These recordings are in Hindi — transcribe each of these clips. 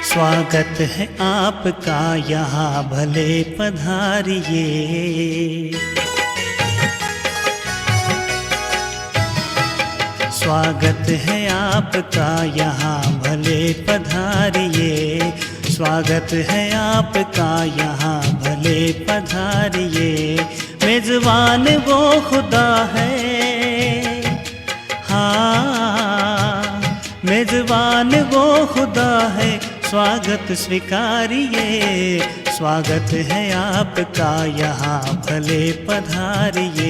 स्वागत है आपका यहाँ भले पधारिए। स्वागत है आपका यहाँ भले पधारिए। स्वागत है आपका यहाँ भले पधारिए। मेज़बान वो खुदा है, हाँ मेज़बान वो खुदा है, स्वागत स्वीकारिए। स्वागत है आपका यहाँ भले पधारिए।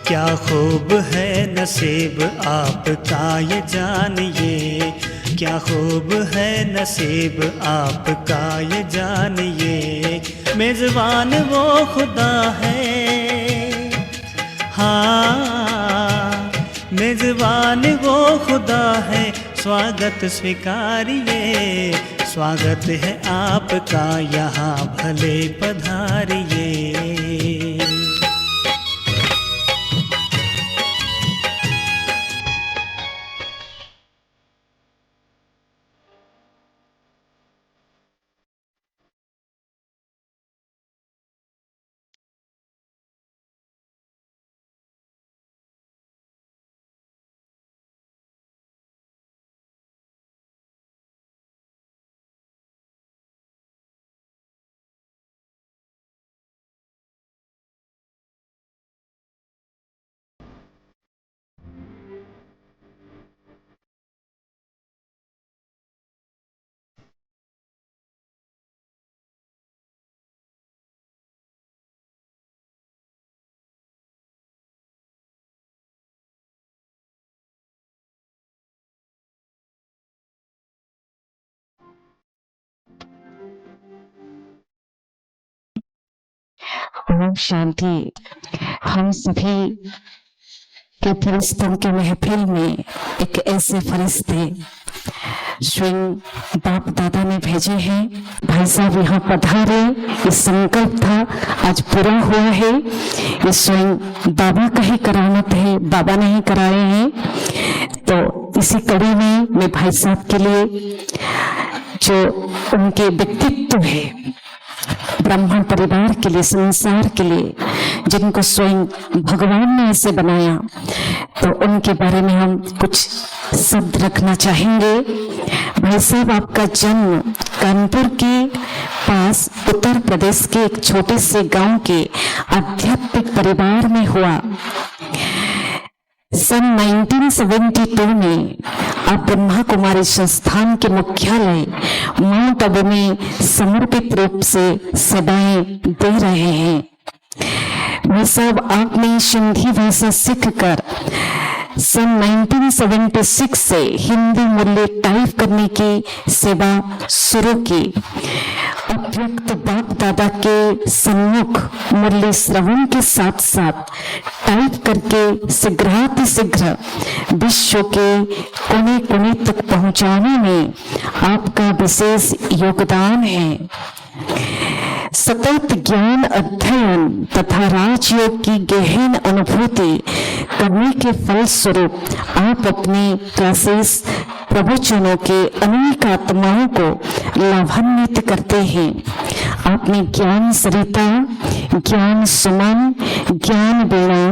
क्या खूब है नसीब आपका ये जानिए। क्या खूब है नसीब आपका ये जानिए। मेज़बान वो खुदा है, हाँ मेज़बान वो खुदा है, स्वागत स्वीकारिए। स्वागत है आपका यहाँ भले पधारिए। ओम शांति। हम सभी के फरिश्तों के महफिल में एक ऐसे फरिश्ते स्वयं बाप दादा ने भेजे हैं। भाई साहब यहाँ पधारे, ये संकल्प था आज पूरा हुआ है। ये स्वयं बाबा का ही करामत है, बाबा ने ही कराए हैं। तो इसी कड़ी में मैं भाई साहब के लिए जो उनके व्यक्तित्व है, ब्राह्मण परिवार के लिए, संसार के लिए, जिनको स्वयं भगवान ने ऐसे बनाया, तो उनके बारे में हम कुछ शब्द रखना चाहेंगे। भाई साहब, आपका जन्म कानपुर के पास उत्तर प्रदेश के एक छोटे से गांव के आध्यात्मिक परिवार में हुआ। सन 1972 में आप ब्रह्मा कुमारी संस्थान के मुख्यालय माउंट आबू में समर्पित रूप से सेवाएं दे रहे हैं। भाई साहब, आपने सिंधी भाषा सीखकर सन 1976 से हिंदी मूल्य टाइप करने की सेवा शुरू की। अव्यक्त बाप दादा के सम्मुख मूल्य श्रवण के साथ साथ टाइप करके शीघ्र विश्व के कोने कोने तक पहुंचाने में आपका विशेष योगदान है। सतत ज्ञान अध्ययन तथा राजयोग की गहन अनुभूति करने के फलस्वरूप आप अपने क्लासेस प्रवचनों के अनेक आत्माओं को लाभान्वित करते हैं। आपने ज्ञान सरिता, ज्ञान सुमन, ज्ञान वीणा,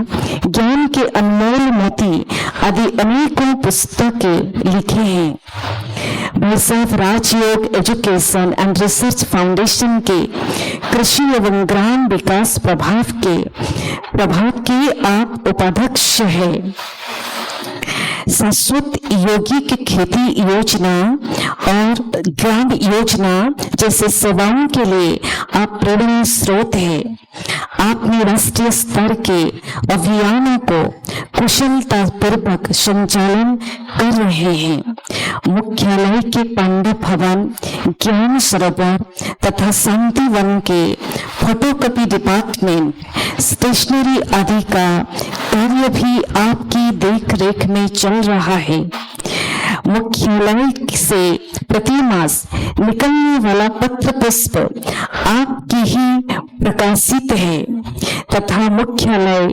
ज्ञान के अनमोल मोती आदि अनेकों पुस्तकें लिखे हैं। भाई साहब, राजयोग एजुकेशन एंड रिसर्च फाउंडेशन के कृषि एवं ग्राम विकास प्रभाग के आप उपाध्यक्ष है। शाश्वत यौगिक खेती योजना और ग्रांड योजना जैसे सेवाओं के लिए आप प्रेरणा स्रोत है। आपने राष्ट्रीय स्तर के अभियानों को कुशलता पूर्वक संचालन कर रहे हैं। मुख्यालय के पांडव भवन, ज्ञान सरोवर तथा शांति वन के फोटोकॉपी डिपार्टमेंट, स्टेशनरी आदि का कार्य भी आपकी देख रेख में चल रहा है। मुख्यालय से प्रति मास निकलने वाला पत्र पुष्प आपकी ही प्रकाशित है तथा मुख्यालय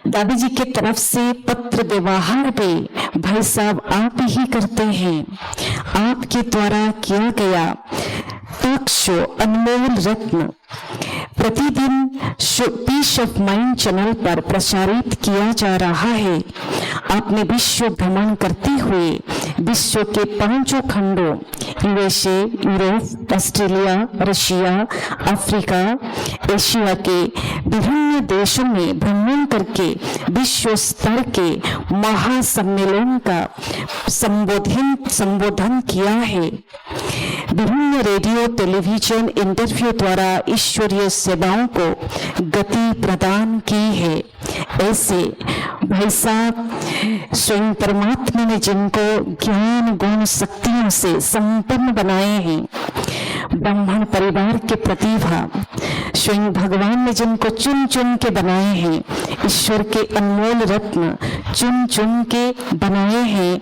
दादी जी के तरफ से पत्र व्यवहार भी भाई साहब आप ही करते हैं। आपके द्वारा किया गया टॉक शो अनमोल रत्न प्रतिदिन पीस ऑफ माइंड चैनल पर प्रसारित किया जा रहा है। आपने विश्व भ्रमण करते हुए विश्व के 5 खंडों USA, Europe, Australia, Russia, Africa, Asia के विभिन्न देशों में भ्रमण करके विश्व स्तर के महासम्मेलन का संबोधन किया है। विभिन्न रेडियो, टेलीविजन इंटरव्यू द्वारा ईश्वरीय सेवाओं को गति प्रदान की है। ऐसे भाई साहब स्वयं परमात्मा ने जिनको ज्ञान गुण शक्तियों से संपन्न बनाए हैं, ब्राह्मण परिवार के प्रतिभा स्वयं भगवान ने जिनको चुन चुन के बनाए हैं, ईश्वर के अनमोल रत्न चुन चुन के बनाए हैं,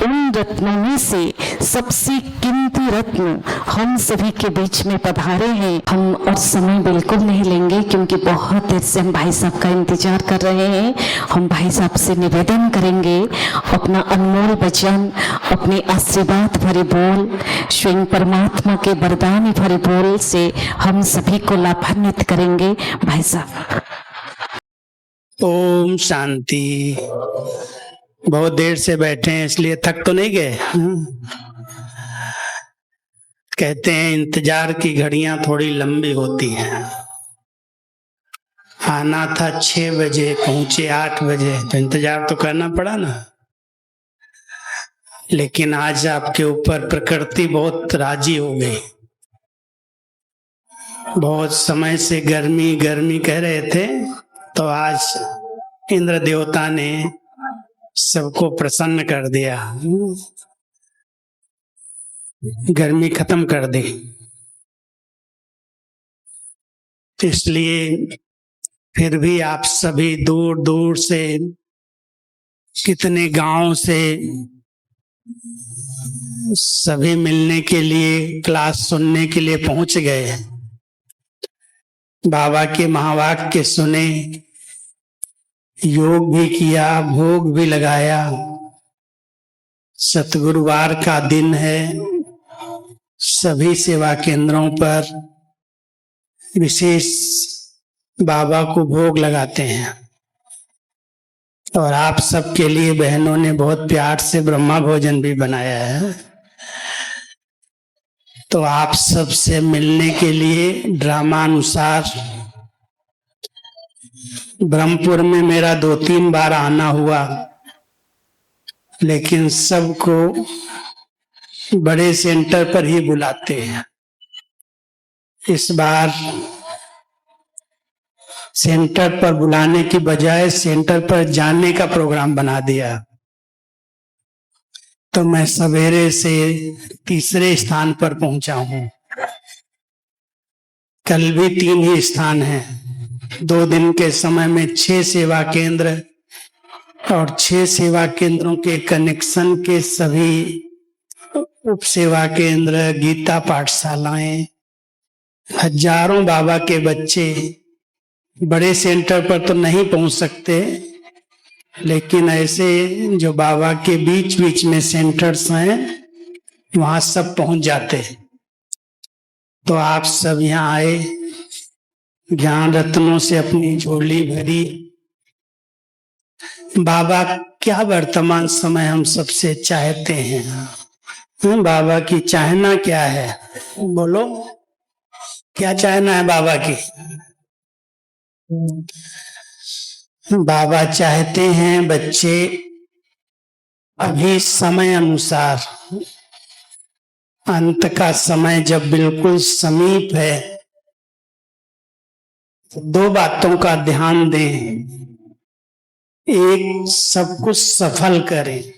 उन रत्नों में से सबसे कीमती रत्न हम सभी के बीच में पधारे हैं। हम और समय बिल्कुल नहीं लेंगे क्योंकि बहुत देर से हम भाई साहब का इंतजार कर रहे हैं। हम भाई साहब से निवेदन करेंगे अपना अनमोल वचन, अपने आशीर्वाद भरे बोल, स्वयं परमात्मा के वरदान भरे बोल से हम सभी को लाभान्वित करेंगे। भाई साहब। ओम शांति। बहुत देर से बैठे हैं इसलिए थक तो नहीं गए? कहते हैं इंतजार की घड़ियां थोड़ी लंबी होती हैं। आना था 6 बजे, पहुंचे 8 बजे, तो इंतजार तो करना पड़ा ना। लेकिन आज आपके ऊपर प्रकृति बहुत राजी हो गई। बहुत समय से गर्मी गर्मी कह रहे थे, तो आज इंद्र देवता ने सबको प्रसन्न कर दिया, गर्मी खत्म कर दी। इसलिए फिर भी आप सभी दूर दूर से, कितने गांव से सभी मिलने के लिए, क्लास सुनने के लिए पहुंच गए। बाबा के महावाक्य सुने, योग भी किया, भोग भी लगाया। सतगुरुवार का दिन है। सभी सेवा केंद्रों पर विशेष बाबा को भोग लगाते हैं और आप सबके लिए बहनों ने बहुत प्यार से ब्रह्मा भोजन भी बनाया है। तो आप सबसे मिलने के लिए ड्रामा अनुसार ब्रह्मपुर में मेरा 2-3 बार आना हुआ, लेकिन सबको बड़े सेंटर पर ही बुलाते हैं। इस बार सेंटर पर बुलाने की बजाय सेंटर पर जाने का प्रोग्राम बना दिया। तो मैं सवेरे से तीसरे स्थान पर पहुंचा हूं। कल भी 3 ही स्थान हैं। 2 दिन के समय में 6 सेवा केंद्र और 6 सेवा केंद्रों के कनेक्शन के सभी उप सेवा केंद्र, गीता पाठशालाएं, हजारों बाबा के बच्चे। बड़े सेंटर पर तो नहीं पहुंच सकते, लेकिन ऐसे जो बाबा के बीच बीच में सेंटर्स हैं वहां सब पहुंच जाते। तो आप सब यहाँ आए, ज्ञान रत्नों से अपनी झोली भरी। बाबा क्या वर्तमान समय हम सबसे चाहते हैं? बाबा की चाहना क्या है? बोलो, क्या चाहना है बाबा की? बाबा चाहते हैं बच्चे अभी समय अनुसार अंत का समय जब बिल्कुल समीप है तो दो बातों का ध्यान दें। एक, सब कुछ सफल करें,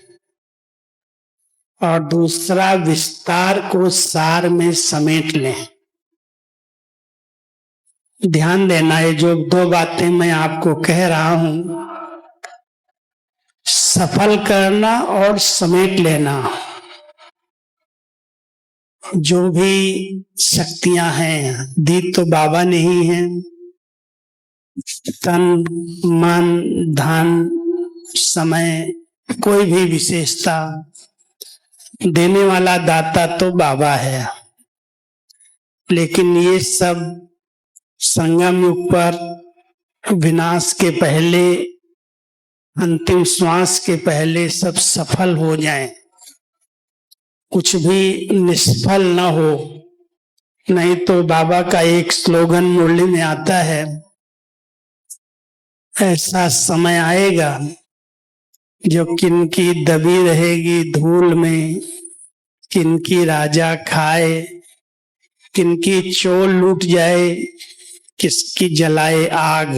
और दूसरा, विस्तार को सार में समेट लें। ध्यान देना, ये जो दो बातें मैं आपको कह रहा हूं, सफल करना और समेट लेना। जो भी शक्तियां हैं दी तो बाबा ने ही हैं। तन, मन, धन, समय, कोई भी विशेषता देने वाला दाता तो बाबा है। लेकिन ये सब संगम युग पर विनाश के पहले, अंतिम श्वास के पहले सब सफल हो जाएं, कुछ भी निष्फल न हो। नहीं तो बाबा का एक स्लोगन मुरली में आता है, ऐसा समय आएगा जो किनकी दबी रहेगी धूल में, किनकी राजा खाए, किनकी चोल लूट जाए, किसकी जलाए आग।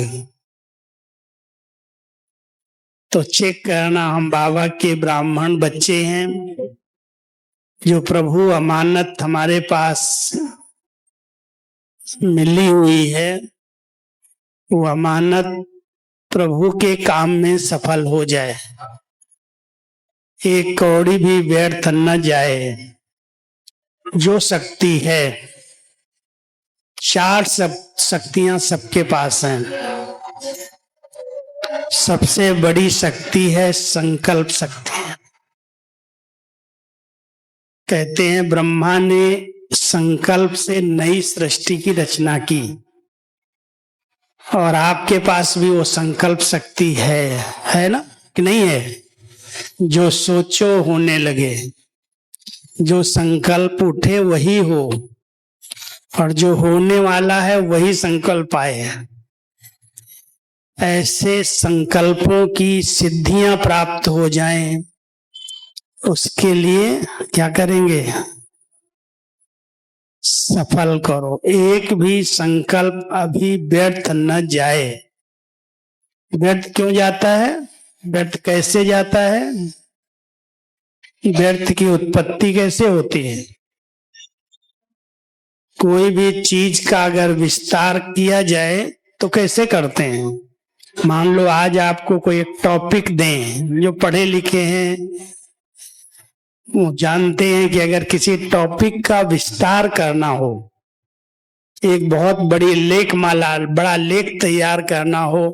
तो चेक करना, हम बाबा के ब्राह्मण बच्चे हैं। जो प्रभु अमानत हमारे पास मिली हुई है, वो अमानत प्रभु के काम में सफल हो जाए, एक कौड़ी भी व्यर्थ न जाए। जो शक्ति है, चार सब शक्तियां सबके पास हैं। सबसे बड़ी शक्ति है संकल्प शक्ति। कहते हैं ब्रह्मा ने संकल्प से नई सृष्टि की रचना की, और आपके पास भी वो संकल्प शक्ति है ना कि नहीं है? जो सोचो होने लगे, जो संकल्प उठे वही हो, और जो होने वाला है वही संकल्प आए। ऐसे संकल्पों की सिद्धियां प्राप्त हो जाएं, उसके लिए क्या करेंगे? सफल करो। एक भी संकल्प अभी व्यर्थ न जाए। व्यर्थ क्यों जाता है? व्यर्थ कैसे जाता है? व्यर्थ की उत्पत्ति कैसे होती है? कोई भी चीज का अगर विस्तार किया जाए तो कैसे करते हैं? मान लो आज आपको कोई एक टॉपिक दें, जो पढ़े लिखे हैं वो जानते हैं कि अगर किसी टॉपिक का विस्तार करना हो, एक बहुत बड़ी लेख माला, बड़ा लेख तैयार करना हो,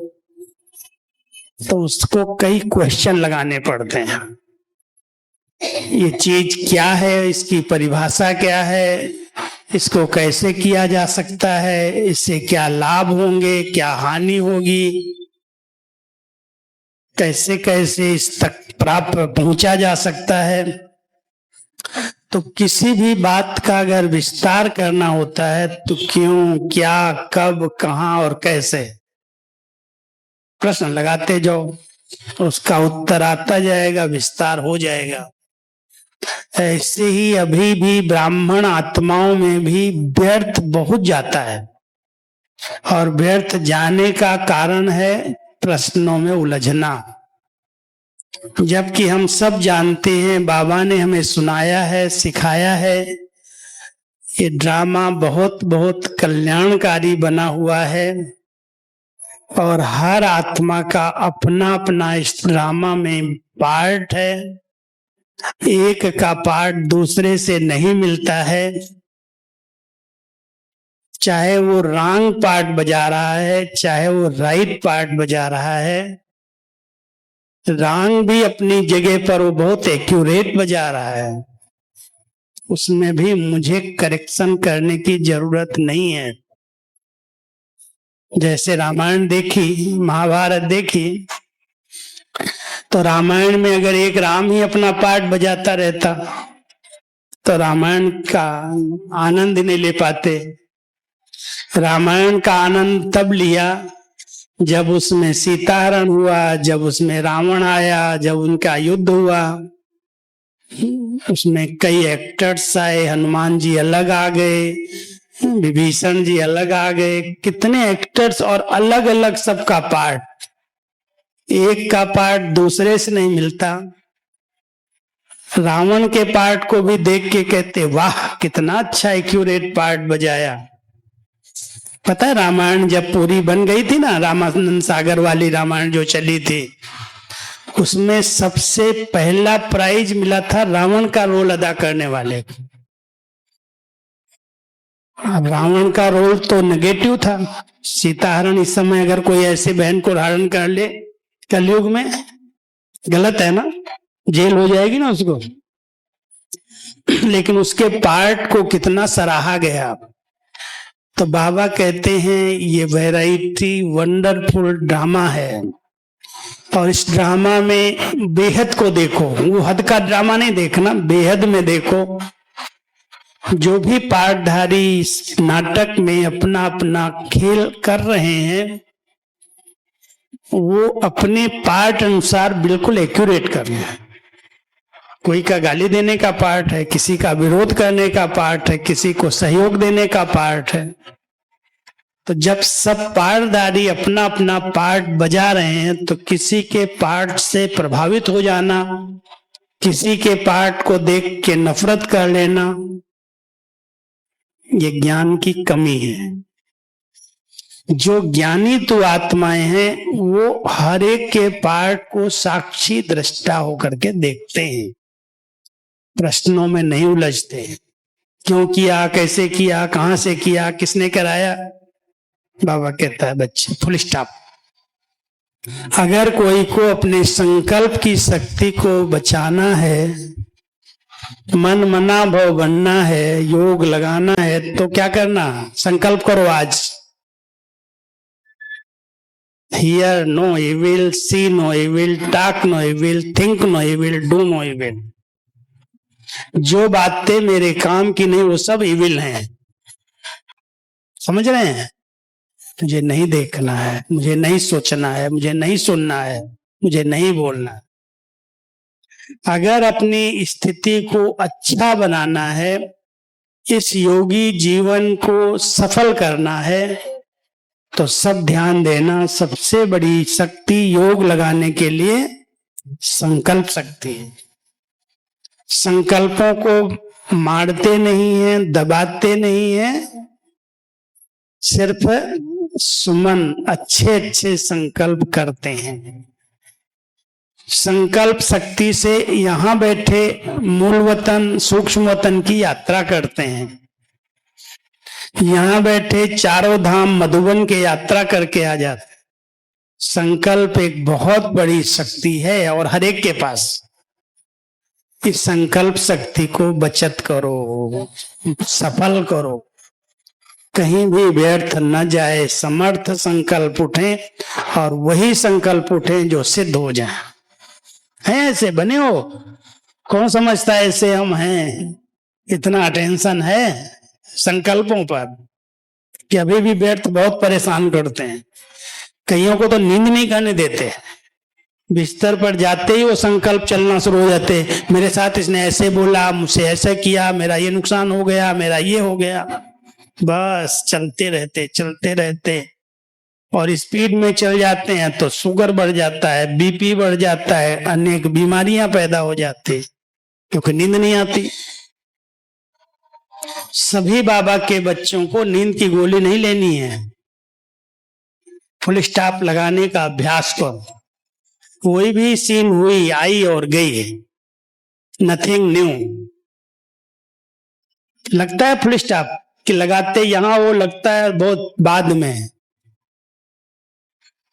तो उसको कई क्वेश्चन लगाने पड़ते हैं। ये चीज क्या है, इसकी परिभाषा क्या है, इसको कैसे किया जा सकता है, इससे क्या लाभ होंगे, क्या हानि होगी, कैसे कैसे इस तक प्राप्त पहुंचा जा सकता है। तो किसी भी बात का अगर विस्तार करना होता है तो क्यों, क्या, कब, कहाँ और कैसे प्रश्न लगाते जाओ, उसका उत्तर आता जाएगा, विस्तार हो जाएगा। ऐसे ही अभी भी ब्राह्मण आत्माओं में भी व्यर्थ बहुत जाता है, और व्यर्थ जाने का कारण है प्रश्नों में उलझना। जबकि हम सब जानते हैं, बाबा ने हमें सुनाया है, सिखाया है, ये ड्रामा बहुत बहुत कल्याणकारी बना हुआ है, और हर आत्मा का अपना अपना इस ड्रामा में पार्ट है। एक का पार्ट दूसरे से नहीं मिलता है। चाहे वो रॉन्ग पार्ट बजा रहा है, चाहे वो राइट पार्ट बजा रहा है। रॉन्ग भी अपनी जगह पर वो बहुत एक्यूरेट बजा रहा है, उसमें भी मुझे करेक्शन करने की जरूरत नहीं है। जैसे रामायण देखी, महाभारत देखी, तो रामायण में अगर एक राम ही अपना पार्ट बजाता रहता तो रामायण का आनंद नहीं ले पाते। रामायण का आनंद तब लिया जब उसमें सीताहरण हुआ, जब उसमें रावण आया, जब उनका युद्ध हुआ। उसमें कई एक्टर्स आए, हनुमान जी अलग आ गए, विभीषण जी अलग आ गए, कितने एक्टर्स और अलग अलग सबका पार्ट, एक का पार्ट दूसरे से नहीं मिलता। रावण के पार्ट को भी देख के कहते वाह कितना अच्छा एक्यूरेट पार्ट बजाया। पता है रामायण जब पूरी बन गई थी ना, रामानंद सागर वाली रामायण जो चली थी, उसमें सबसे पहला प्राइज मिला था रावण का रोल अदा करने वाले को। अब रावण का रोल तो नेगेटिव था, सीता हरण इस समय अगर कोई ऐसे बहन को हरण कर ले कलयुग में, गलत है ना, जेल हो जाएगी ना उसको। लेकिन उसके पार्ट को कितना सराहा गया। तो बाबा कहते हैं ये वैरायटी वंडरफुल ड्रामा है, और इस ड्रामा में बेहद को देखो, वो हद का ड्रामा नहीं देखना, बेहद में देखो। जो भी पार्टधारी इस नाटक में अपना अपना खेल कर रहे हैं, वो अपने पार्ट अनुसार बिल्कुल एक्यूरेट कर रहे हैं। कोई का गाली देने का पार्ट है, किसी का विरोध करने का पार्ट है, किसी को सहयोग देने का पार्ट है। तो जब सब पार्टधारी अपना अपना पार्ट बजा रहे हैं, तो किसी के पार्ट से प्रभावित हो जाना, किसी के पार्ट को देख के नफरत कर लेना, ये ज्ञान की कमी है। जो ज्ञानी तो आत्माएं हैं वो हर एक के पार्ट को साक्षी दृष्टा होकर के देखते हैं, प्रश्नों में नहीं उलझते। क्यों किया, कैसे किया, कहां से किया, किसने कराया। बाबा कहता है बच्चे फुल स्टॉप। अगर कोई को अपने संकल्प की शक्ति को बचाना है, मन मना भव बनना है, योग लगाना है, तो क्या करना, संकल्प करो आज। Hear no evil, see no evil, talk no evil, think no evil, do no evil. जो बातें मेरे काम की नहीं वो सब इविल हैं। समझ रहे हैं? मुझे नहीं देखना है, मुझे नहीं सोचना है, मुझे नहीं सुनना है, मुझे नहीं बोलना है। अगर अपनी स्थिति को अच्छा बनाना है, इस योगी जीवन को सफल करना है, तो सब ध्यान देना। सबसे बड़ी शक्ति योग लगाने के लिए संकल्प शक्ति है। संकल्पों को मारते नहीं है, दबाते नहीं है, सिर्फ सुमन अच्छे अच्छे संकल्प करते हैं। संकल्प शक्ति से यहां बैठे मूल वतन सूक्ष्म वतन की यात्रा करते हैं। यहां बैठे चारों धाम मधुबन के यात्रा करके आ जाते। संकल्प एक बहुत बड़ी शक्ति है और हर एक के पास। इस संकल्प शक्ति को बचत करो, सफल करो, कहीं भी व्यर्थ न जाए। समर्थ संकल्प उठे और वही संकल्प उठे जो सिद्ध हो जाए। हैं ऐसे बने हो? कौन समझता है ऐसे हम हैं? इतना अटेंशन है संकल्पों पर कि अभी भी व्यर्थ बहुत परेशान करते हैं। कईयों को तो नींद नहीं करने देते, बिस्तर पर जाते ही वो संकल्प चलना शुरू हो जाते। मेरे साथ इसने ऐसे बोला, मुझसे ऐसा किया, मेरा ये नुकसान हो गया, मेरा ये हो गया। बस चलते रहते और स्पीड में चल जाते हैं तो शुगर बढ़ जाता है, बीपी बढ़ जाता है, अनेक बीमारियां पैदा हो जाती क्योंकि नींद नहीं आती। सभी बाबा के बच्चों को नींद की गोली नहीं लेनी है, फुल स्टॉप लगाने का अभ्यास करो। कोई भी सीन हुई, आई और गई, नथिंग न्यू। लगता है फुल स्टॉप कि लगाते यहां, वो लगता है बहुत बाद में।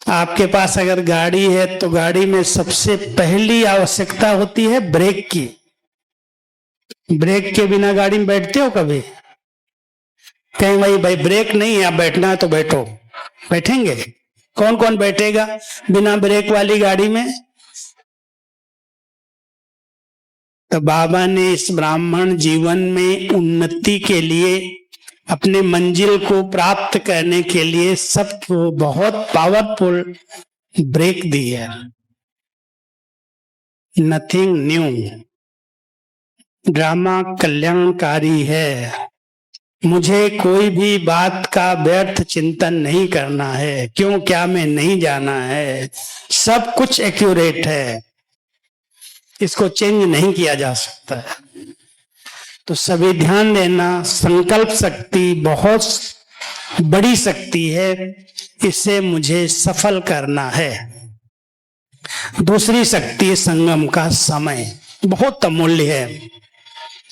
आपके पास अगर गाड़ी है तो गाड़ी में सबसे पहली आवश्यकता होती है ब्रेक की। ब्रेक के बिना गाड़ी में बैठते हो कभी? कहीं भाई ब्रेक नहीं है, आप बैठना है तो बैठो, बैठेंगे? कौन कौन बैठेगा बिना ब्रेक वाली गाड़ी में? तो बाबा ने इस ब्राह्मण जीवन में उन्नति के लिए, अपने मंजिल को प्राप्त करने के लिए सबको बहुत पावरफुल ब्रेक दी है। नथिंग न्यू, ड्रामा कल्याणकारी है। मुझे कोई भी बात का व्यर्थ चिंतन नहीं करना है, क्यों क्या में नहीं जाना है। सब कुछ एक्यूरेट है, इसको चेंज नहीं किया जा सकता है। तो सभी ध्यान देना, संकल्प शक्ति बहुत बड़ी शक्ति है, इसे मुझे सफल करना है। दूसरी शक्ति संगम का समय, बहुत अमूल्य है।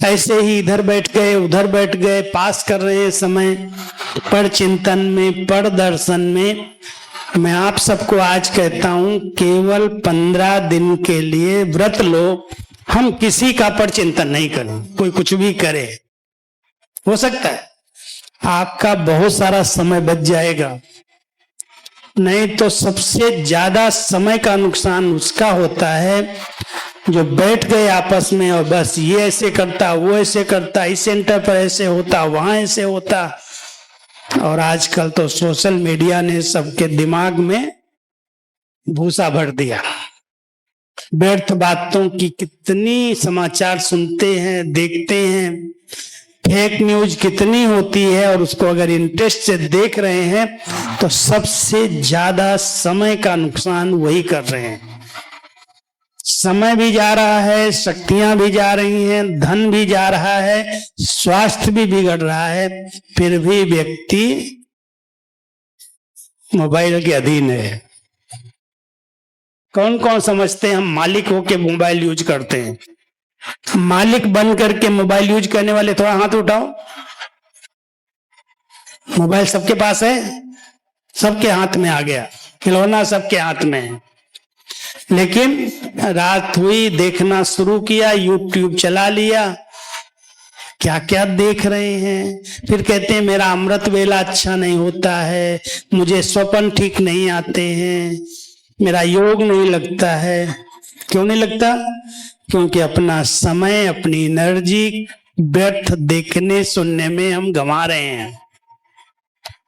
ऐसे ही इधर बैठ गए उधर बैठ गए, पास कर रहे हैं समय पर चिंतन में, पर दर्शन में। मैं आप सबको आज कहता हूं, केवल 15 दिन के लिए व्रत लो। हम किसी का पर चिंतन नहीं करें, कोई कुछ भी करे। हो सकता है आपका बहुत सारा समय बच जाएगा, नहीं तो सबसे ज्यादा समय का नुकसान उसका होता है जो बैठ गए आपस में और बस ये ऐसे करता, वो ऐसे करता, इस सेंटर पर ऐसे होता, वहां ऐसे होता। और आजकल तो सोशल मीडिया ने सबके दिमाग में भूसा भर दिया। व्यर्थ बातों की कितनी समाचार सुनते हैं, देखते हैं, फेक न्यूज कितनी होती है, और उसको अगर इंटरेस्ट से देख रहे हैं तो सबसे ज्यादा समय का नुकसान वही कर रहे हैं। समय भी जा रहा है, शक्तियां भी जा रही हैं, धन भी जा रहा है, स्वास्थ्य भी बिगड़ रहा है, फिर भी व्यक्ति मोबाइल के अधीन है। कौन कौन समझते हैं हम मालिक होके मोबाइल यूज करते हैं? मालिक बन करके मोबाइल यूज करने वाले थोड़ा हाथ उठाओ। मोबाइल सबके पास है, सबके हाथ में आ गया, खिलौना सबके हाथ में है। लेकिन रात हुई, देखना शुरू किया, यूट्यूब चला लिया, क्या क्या देख रहे हैं। फिर कहते हैं मेरा अमृत वेला अच्छा नहीं होता है, मुझे स्वप्न ठीक नहीं आते हैं, मेरा योग नहीं लगता है। क्यों नहीं लगता? क्योंकि अपना समय, अपनी एनर्जी व्यर्थ देखने सुनने में हम गंवा रहे हैं।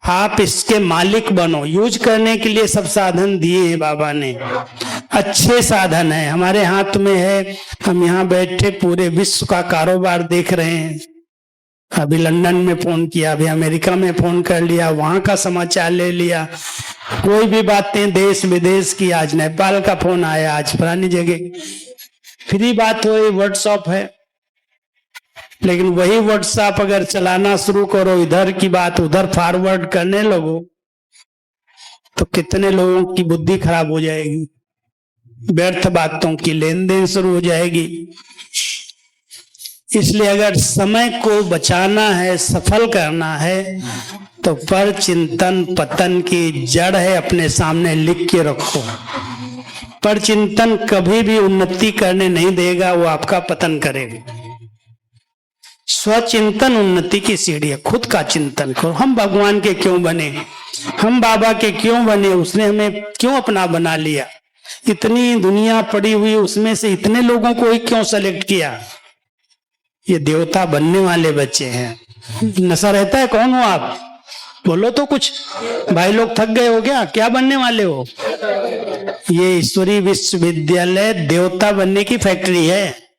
आप इसके मालिक बनो। यूज करने के लिए सब साधन दिए हैं बाबा ने, अच्छे साधन है, हमारे हाथ में है। हम यहाँ बैठे पूरे विश्व का कारोबार देख रहे हैं। अभी लंदन में फोन किया, अभी अमेरिका में फोन कर लिया, वहां का समाचार ले लिया। कोई भी बातें देश विदेश की, आज नेपाल का फोन आया, आज फलानी जगह फ्री बात हो रही, व्हाट्सएप है। लेकिन वही व्हाट्सएप अगर चलाना शुरू करो, इधर की बात उधर फॉरवर्ड करने लगो, तो कितने लोगों की बुद्धि खराब हो जाएगी, व्यर्थ बातों की लेन देन शुरू हो जाएगी। इसलिए अगर समय को बचाना है, सफल करना है, तो पर चिंतन पतन की जड़ है, अपने सामने लिख के रखो। पर चिंतन कभी भी उन्नति करने नहीं देगा, वो आपका पतन करेगा। स्वचिंतन उन्नति की सीढ़ी है। खुद का चिंतन करो, हम भगवान के क्यों बने, हम बाबा के क्यों बने, उसने हमें क्यों अपना बना लिया। इतनी दुनिया पड़ी हुई, उसमें से इतने लोगों को ही क्यों सेलेक्ट किया। ये देवता बनने वाले बच्चे हैं। नशा रहता है, कौन हो आप? बोलो तो कुछ। भाई लोग थक गए हो क्या बनने वाले हो? ये ईश्वरी विश्वविद्यालय देवता बनने की फैक्ट्री है।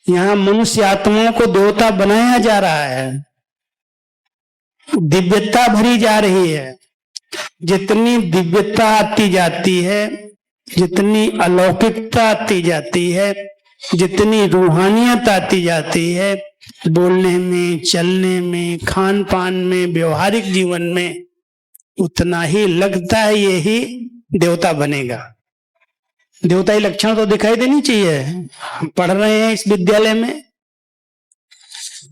यहाँ मनुष्य आत्माओं को देवता बनाया जा रहा है, दिव्यता भरी जा रही है। जितनी दिव्यता आती जाती है, जितनी अलौकिकता आती जाती है, जितनी रूहानियत आती जाती है, बोलने में, चलने में, खान पान में, व्यवहारिक जीवन में, उतना ही लगता है यही देवता बनेगा। देवताई लक्षण तो दिखाई देनी चाहिए। पढ़ रहे हैं इस विद्यालय में,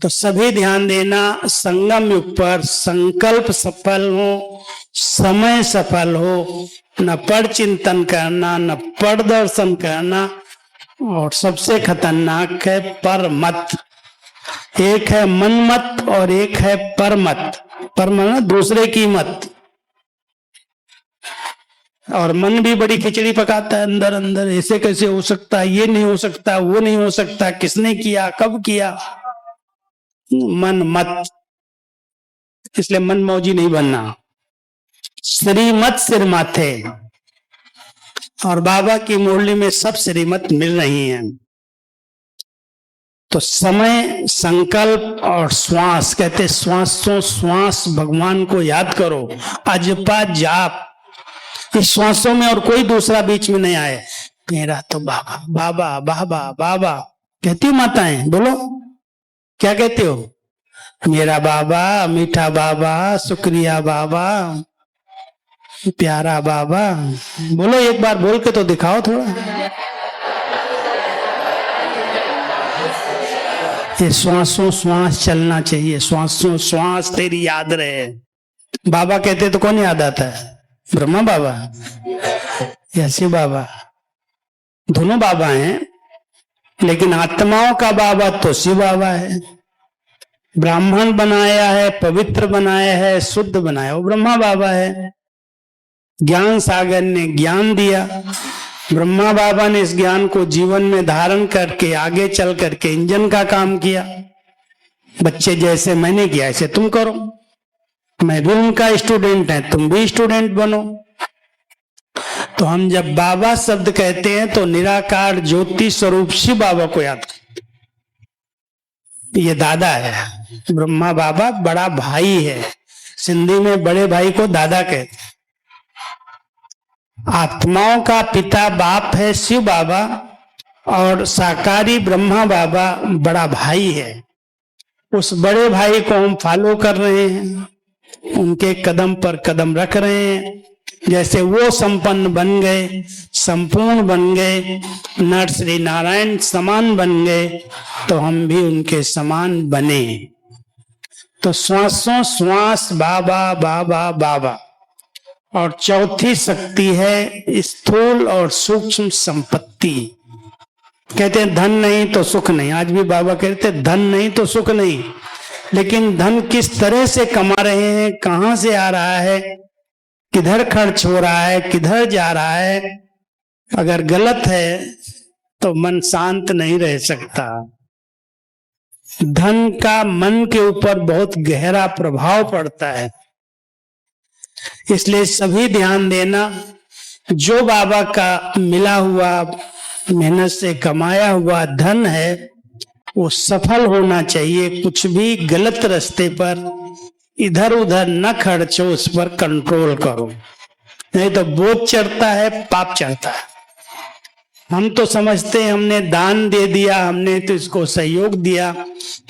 तो सभी ध्यान देना। संगम युग पर संकल्प सफल हो, समय सफल हो, न पर चिंतन करना, न पर दर्शन करना, और सबसे खतरनाक है पर मत। एक है मन मत और एक है पर मत। पर मन दूसरे की मत, और मन भी बड़ी खिचड़ी पकाता है अंदर अंदर। ऐसे कैसे हो सकता है, ये नहीं हो सकता, वो नहीं हो सकता, किसने किया, कब किया। मन मत। इसलिए मन मौजी नहीं बनना। श्रीमत सिर माथे, और बाबा की मुरली में सब श्रीमत मिल रही हैं। तो समय, संकल्प और श्वास, कहते श्वासों श्वास भगवान को याद करो, अजपा जाप। इस श्वासों में और कोई दूसरा बीच में नहीं आए। मेरा तो बाबा बाबा बाबा बाबा कहती हो माताएं, बोलो क्या कहते हो? मेरा बाबा, मीठा बाबा, शुक्रिया बाबा, प्यारा बाबा। बोलो एक बार बोल के तो दिखाओ थोड़ा। ये श्वासों श्वास चलना चाहिए, श्वासों श्वास तेरी याद रहे। बाबा कहते तो कौन याद आता है? ब्रह्मा बाबा या शिव बाबा? दोनों बाबा हैं, लेकिन आत्माओं का बाबा तो शिव बाबा है। ब्राह्मण बनाया है, पवित्र बनाया है, शुद्ध बनाया, वो ब्रह्मा बाबा है। ज्ञान सागर ने ज्ञान दिया, ब्रह्मा बाबा ने इस ज्ञान को जीवन में धारण करके आगे चल करके इंजन का काम किया। बच्चे जैसे मैंने किया ऐसे तुम करो। मैं भी उनका स्टूडेंट है, तुम भी स्टूडेंट बनो। तो हम जब बाबा शब्द कहते हैं तो निराकार ज्योति स्वरूप शिव बाबा को याद करते। ये दादा है, ब्रह्मा बाबा बड़ा भाई है। सिंधी में बड़े भाई को दादा कहते हैं। आत्माओं का पिता बाप है शिव बाबा, और साकारी ब्रह्मा बाबा बड़ा भाई है। उस बड़े भाई को हम फॉलो कर रहे हैं, उनके कदम पर कदम रख रहे हैं। जैसे वो संपन्न बन गए, संपूर्ण बन गए, नर श्री नारायण समान बन गए, तो हम भी उनके समान बने। तो श्वासों श्वास बाबा बाबा बाबा। और चौथी शक्ति है स्थूल और सूक्ष्म संपत्ति। कहते हैं धन नहीं तो सुख नहीं। आज भी बाबा कहते हैं धन नहीं तो सुख नहीं। लेकिन धन किस तरह से कमा रहे हैं, कहां से आ रहा है, किधर खर्च हो रहा है, किधर जा रहा है, अगर गलत है तो मन शांत नहीं रह सकता। धन का मन के ऊपर बहुत गहरा प्रभाव पड़ता है। इसलिए सभी ध्यान देना, जो बाबा का मिला हुआ मेहनत से कमाया हुआ धन है वो सफल होना चाहिए। कुछ भी गलत रास्ते पर इधर उधर न खर्चो, उस पर कंट्रोल करो, नहीं तो बोझ चढ़ता है, पाप चढ़ता है। हम तो समझते हैं हमने दान दे दिया, हमने तो इसको सहयोग दिया,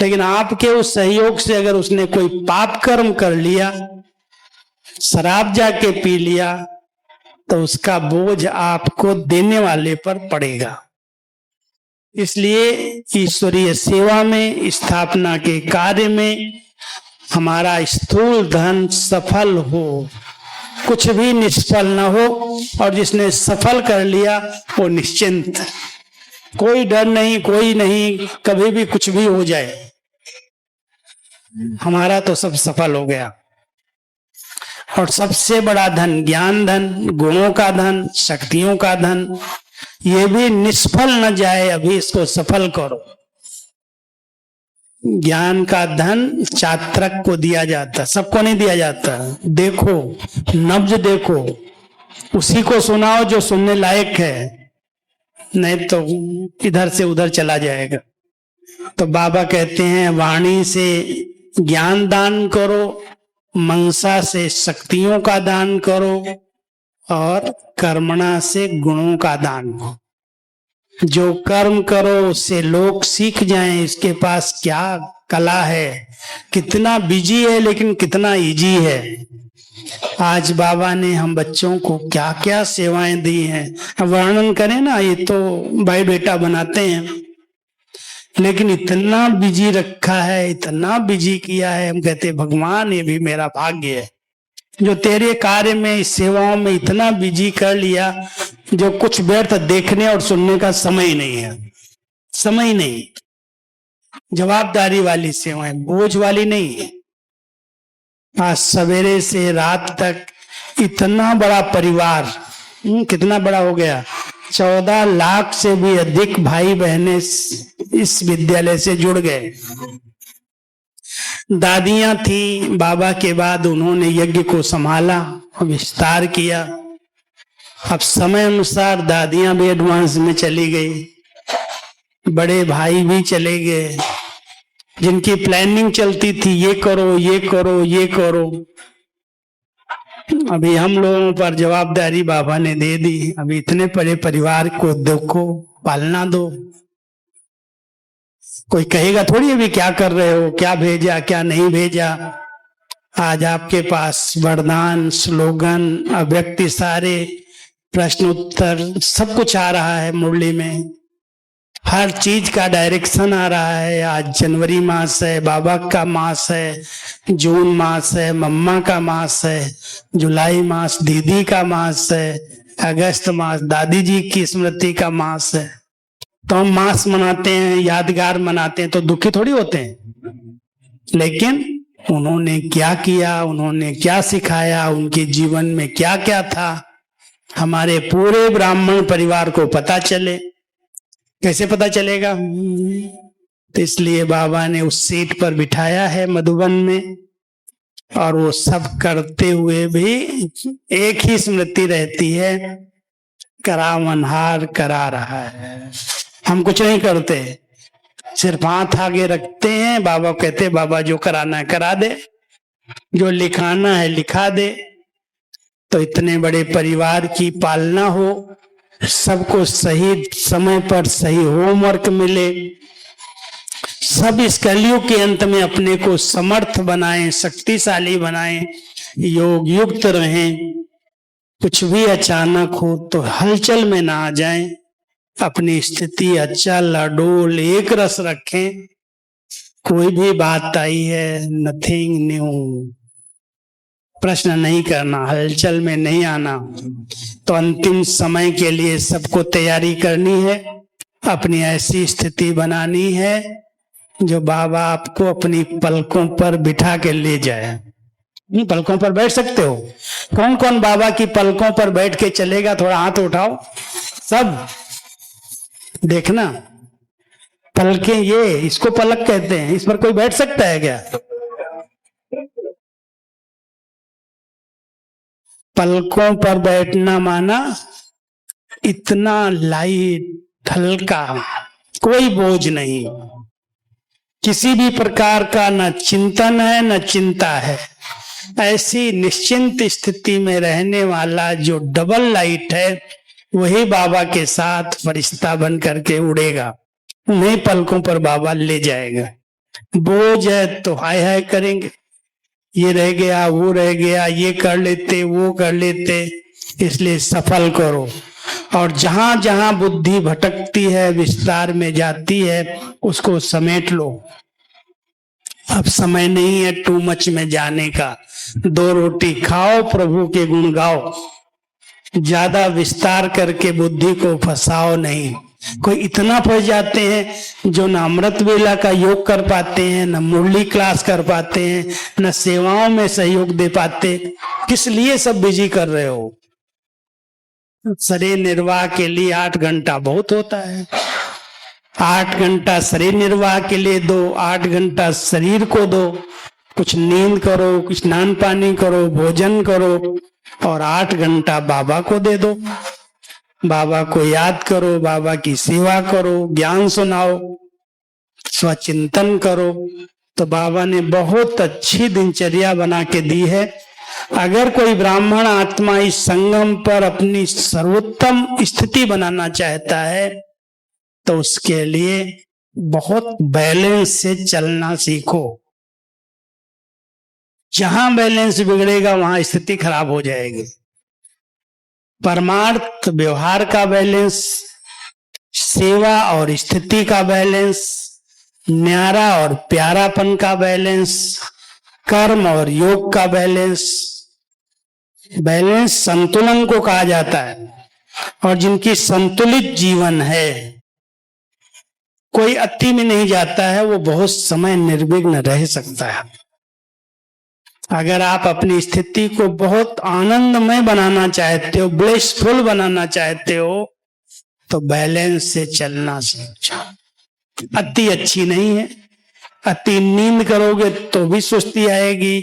लेकिन आपके उस सहयोग से अगर उसने कोई पाप कर्म कर लिया, शराब जाके पी लिया, तो उसका बोझ आपको देने वाले पर पड़ेगा। इसलिए ईश्वरीय सेवा में, स्थापना के कार्य में हमारा स्थूल धन सफल हो, कुछ भी निष्फल न हो। और जिसने सफल कर लिया वो निश्चिंत, कोई डर नहीं, कोई नहीं, कभी भी कुछ भी हो जाए, हमारा तो सब सफल हो गया। और सबसे बड़ा धन ज्ञान धन, गुणों का धन, शक्तियों का धन, ये भी निष्फल न जाए, अभी इसको सफल करो। ज्ञान का धन चात्रक को दिया जाता, सबको नहीं दिया जाता। देखो, नब्ज देखो, उसी को सुनाओ जो सुनने लायक है, नहीं तो इधर से उधर चला जाएगा। तो बाबा कहते हैं वाणी से ज्ञान दान करो, मनसा से शक्तियों का दान करो, और कर्मणा से गुणों का दान करो। जो कर्म करो उससे लोग सीख जाएं इसके पास क्या कला है, कितना बिजी है लेकिन कितना इजी है। आज बाबा ने हम बच्चों को क्या क्या सेवाएं दी हैं, वर्णन करें ना, ये तो भाई बेटा बनाते हैं, लेकिन इतना बिजी रखा है, इतना बिजी किया है। हम कहते भगवान ये भी मेरा भाग्य है जो तेरे कार्य में, इस सेवाओं में इतना बिजी कर लिया, जो कुछ व्यर्थ देखने और सुनने का समय ही नहीं है। समय नहीं, जवाबदारी वाली सेवाएं, बोझ वाली नहीं है। आज सवेरे से रात तक इतना बड़ा परिवार, कितना बड़ा हो गया, 14 लाख से भी अधिक भाई बहनें इस विद्यालय से जुड़ गए। दादियां थी, बाबा के बाद उन्होंने यज्ञ को संभाला, विस्तार किया। अब समय अनुसार दादियां भी एडवांस में चली गई, बड़े भाई भी चले गए, जिनकी प्लानिंग चलती थी ये करो ये करो ये करो। अभी हम लोगों पर जवाबदारी बाबा ने दे दी, अभी इतने बड़े परिवार को देखो, पालना दो। कोई कहेगा थोड़ी अभी क्या कर रहे हो, क्या भेजा क्या नहीं भेजा। आज आपके पास वरदान, स्लोगन, अभिव्यक्ति, सारे प्रश्न उत्तर सब कुछ आ रहा है मुरली में, हर चीज का डायरेक्शन आ रहा है। आज जनवरी मास है, बाबा का मास है, जून मास है, मम्मा का मास है, जुलाई मास दीदी का मास है, अगस्त मास दादी जी की स्मृति का मास है। तो हम मास मनाते हैं, यादगार मनाते हैं तो दुखी थोड़ी होते हैं, लेकिन उन्होंने क्या किया, उन्होंने क्या सिखाया, उनके जीवन में क्या क्या था, हमारे पूरे ब्राह्मण परिवार को पता चले। कैसे पता चलेगा? तो इसलिए बाबा ने उस सीट पर बिठाया है मधुबन में, और वो सब करते हुए भी एक ही स्मृति रहती है, करावनहार करा रहा है। हम कुछ नहीं करते, सिर्फ हाथ आगे रखते हैं, बाबा कहते बाबा जो कराना है करा दे, जो लिखाना है लिखा दे। तो इतने बड़े परिवार की पालना हो, सबको सही समय पर सही होमवर्क मिले, सब इस कलयुग के अंत में अपने को समर्थ बनाएं, शक्तिशाली बनाएं, योग युक्त रहें। कुछ भी अचानक हो तो हलचल में ना आ जाएं, अपनी स्थिति अचल अडोल एक रस रखें। कोई भी बात आई है, नथिंग न्यू, प्रश्न नहीं करना, हलचल में नहीं आना। तो अंतिम समय के लिए सबको तैयारी करनी है, अपनी ऐसी स्थिति बनानी है जो बाबा आपको अपनी पलकों पर बिठा के ले जाए। पलकों पर बैठ सकते हो? कौन कौन बाबा की पलकों पर बैठ के चलेगा? थोड़ा हाथ उठाओ सब, देखना। पलकें, ये इसको पलक कहते हैं, इस पर कोई बैठ सकता है क्या? पलकों पर बैठना माना इतना लाइट, हल्का, कोई बोझ नहीं, किसी भी प्रकार का न चिंतन है न चिंता है। ऐसी निश्चिंत स्थिति में रहने वाला जो डबल लाइट है, वही बाबा के साथ फरिश्ता बन करके उड़ेगा, उन्हें पलकों पर बाबा ले जाएगा। बोझ है तो हाय हाय करेंगे, ये रह गया वो रह गया, ये कर लेते वो कर लेते। इसलिए सफल करो, और जहां जहां बुद्धि भटकती है, विस्तार में जाती है, उसको समेट लो। अब समय नहीं है टू मच में जाने का। 2 रोटी खाओ, प्रभु के गुण गाओ, ज्यादा विस्तार करके बुद्धि को फंसाओ नहीं। कोई इतना फंस जाते हैं जो न अमृत वेला का योग कर पाते हैं, न मुरली क्लास कर पाते हैं, न सेवाओं में सहयोग दे पाते। किस लिए सब बिजी कर रहे हो? शरीर निर्वाह के लिए 8 घंटा बहुत होता है। 8 घंटा शरीर निर्वाह के लिए दो, 8 घंटा शरीर को दो। कुछ नींद करो, कुछ स्नान पानी करो, भोजन करो, और 8 घंटा बाबा को दे दो। बाबा को याद करो, बाबा की सेवा करो, ज्ञान सुनाओ, स्वचिंतन करो। तो बाबा ने बहुत अच्छी दिनचर्या बना के दी है। अगर कोई ब्राह्मण आत्मा इस संगम पर अपनी सर्वोत्तम स्थिति बनाना चाहता है, तो उसके लिए बहुत बैलेंस से चलना सीखो। जहां बैलेंस बिगड़ेगा वहां स्थिति खराब हो जाएगी। परमार्थ व्यवहार का बैलेंस, सेवा और स्थिति का बैलेंस, न्यारा और प्यारापन का बैलेंस, कर्म और योग का बैलेंस। बैलेंस संतुलन को कहा जाता है। और जिनकी संतुलित जीवन है, कोई अति में नहीं जाता है, वो बहुत समय निर्विघ्न रह सकता है। अगर आप अपनी स्थिति को बहुत आनंदमय बनाना चाहते हो, ब्लेसफुल बनाना चाहते हो, तो बैलेंस से चलना सीखो। अति अच्छी नहीं है। अति नींद करोगे तो भी सुस्ती आएगी,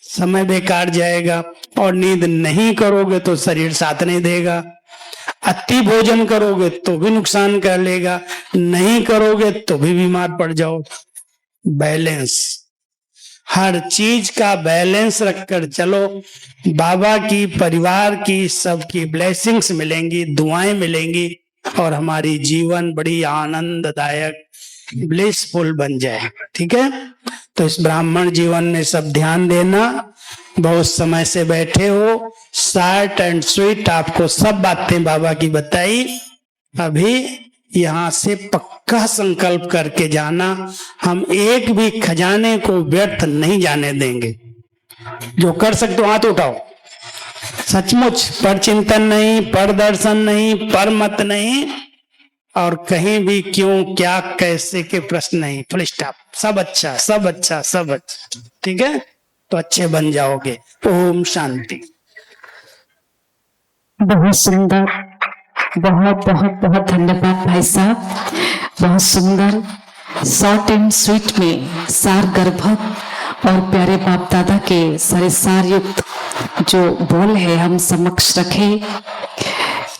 समय बेकार जाएगा, और नींद नहीं करोगे तो शरीर साथ नहीं देगा। अति भोजन करोगे तो भी नुकसान कर लेगा, नहीं करोगे तो भी बीमार पड़ जाओ। बैलेंस, हर चीज का बैलेंस रखकर चलो। बाबा की, परिवार की, सबकी ब्लेसिंग्स मिलेंगी, दुआएं मिलेंगी और हमारी जीवन बड़ी आनंददायक ब्लिसफुल बन जाए। ठीक है, तो इस ब्राह्मण जीवन में सब ध्यान देना। बहुत समय से बैठे हो, शार्ट एंड स्वीट आपको सब बातें बाबा की बताई। अभी यहां से पक्का संकल्प करके जाना, हम एक भी खजाने को व्यर्थ नहीं जाने देंगे। जो कर सकते हो हाथ उठाओ। सचमुच पर चिंतन नहीं, पर दर्शन नहीं, पर मत नहीं, और कहीं भी क्यों, क्या, कैसे के प्रश्न नहीं। Full stop. सब अच्छा, सब अच्छा, सब अच्छा। ठीक है, तो अच्छे बन जाओगे। ओम शांति। बहुत सुंदर, बहुत बहुत बहुत धन्यवाद भाई साहब। बहुत सुंदर, शॉर्ट एंड स्वीट में सार गर्भक और प्यारे बाप दादा के सारे सार युक्त जो बोल है हम समक्ष रखे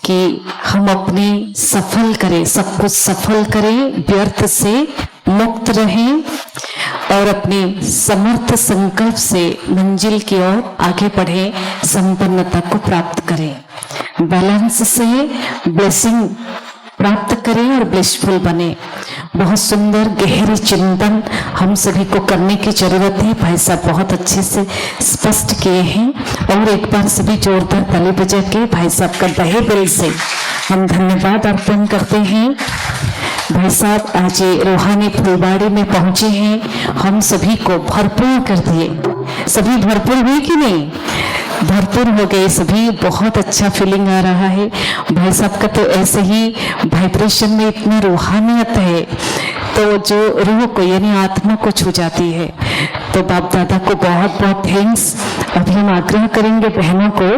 कि हम अपने सफल करें, सब कुछ सफल करें, व्यर्थ से मुक्त रहें और अपने समर्थ संकल्प से मंजिल की ओर आगे बढ़े, संपन्नता को प्राप्त करें, बैलेंस से ब्लेसिंग प्राप्त करें और ब्लिसफुल बने। बहुत सुंदर गहरी चिंतन हम सभी को करने की जरूरत है। भाई साहब बहुत अच्छे से स्पष्ट किए हैं और एक बार सभी जोरदार ताली बजा के भाई साहब का तहे दिल से हम धन्यवाद अर्पण करते हैं। भाई साहब आज ये रूहानी फुलवाड़ी में पहुंचे हैं, हम सभी को भरपूर कर दिए। सभी भरपूर हुए कि नहीं? भरपूर हो गए सभी। बहुत अच्छा फीलिंग आ रहा है। भाई साहब का तो ऐसे ही वाइब्रेशन में इतनी रूहानियत है तो जो रूह को यानी आत्मा को छू जाती है। तो बाप दादा को बहुत बहुत थैंक्स। अभी हम आग्रह करेंगे बहनों को,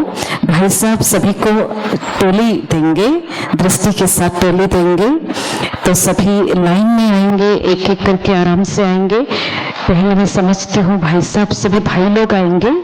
भाई साहब सभी को टोली देंगे, दृष्टि के साथ टोली देंगे, तो सभी लाइन में आएंगे, एक एक करके आराम से आएंगे। पहले मैं समझती हूँ भाई साहब सभी भाई लोग आएंगे।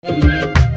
हैं।